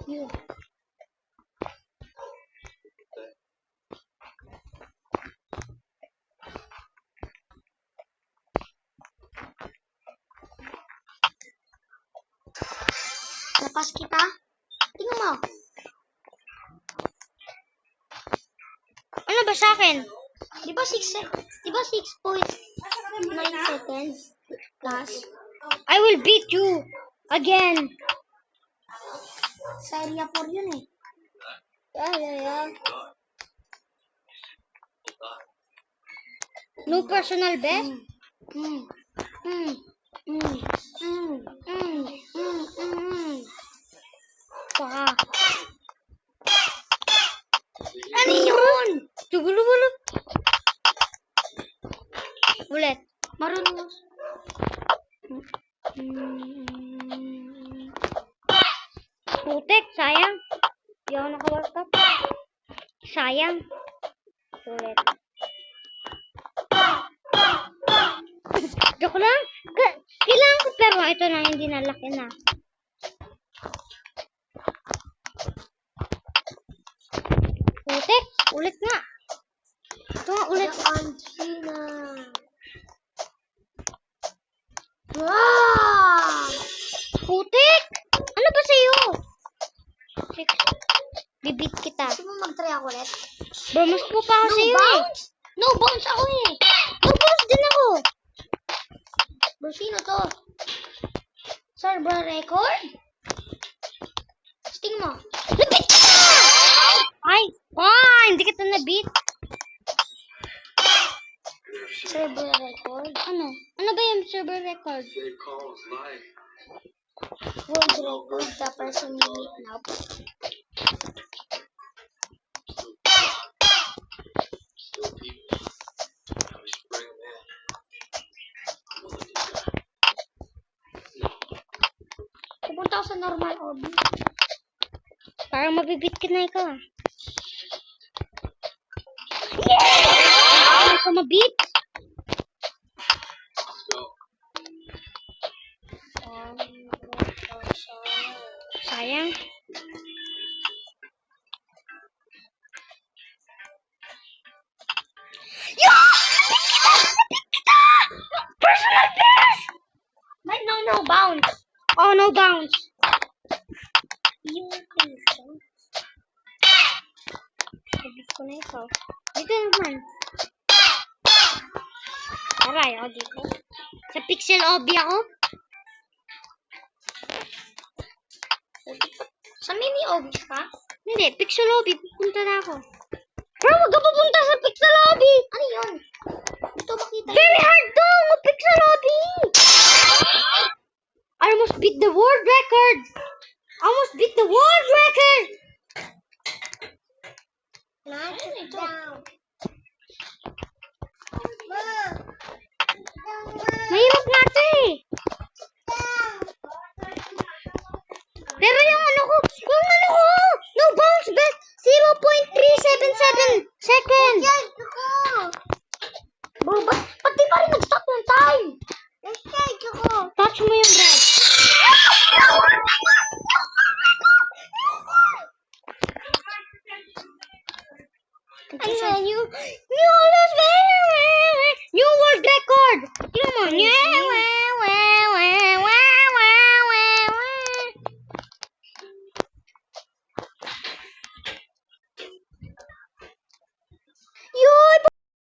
You. Lapas kita. Tingnan mo. Ano ba sa akin? Di ba 6.9 seconds plus? I will beat you again. Sa area 4 yun eh. Yeah. No personal best? Baka. Ano yun? Tugulo-gulo. Ulit. Marunong. Putek, sayang. Hindi ako nakawastap. Sayang. Ulit. Joke lang. Kailangan ko pero ito na hindi nalaki na. Putek, ulit nga. Ito nga ulit. Antina. Wow! Putek! Ano ba sa'yo? Bibit kita. Gusto mo mag-try ako ulit? Bro, mas po pa ako sa'yo eh. No bounce ako eh. No bounce din ako. Bro, sino to? Server record? Sting mo. Nabit ka! Ay, hindi kita nabit. Server record? Ano? Ano ba yung server record? World record, the person you meet now. Pupunta ako sa normal hobby. Parang mabibit ka na ikaw ah. Yeah! Hindi ka mabit. Sayang. Personal best! No bounce. Oh, no bounce. Sabit ko na ikaw. Dito naman. Aray, ako dito. Sa Pixel Obi ako. Sa Mini Obi ka? Hindi, Pixel Obi. Pupunta na ako. Bro, wag ka pupunta sa Pixel Obi. Ano yun? Ito makita. Very hard to! Pixel Obi! I almost beat the world record! Knock it down. Mahirap nga ito eh. Pero yung ano ko, no bounce best, 0.377 seconds. Bro, ba't di pa rin nag-stop yung time? Touch mo yung bread.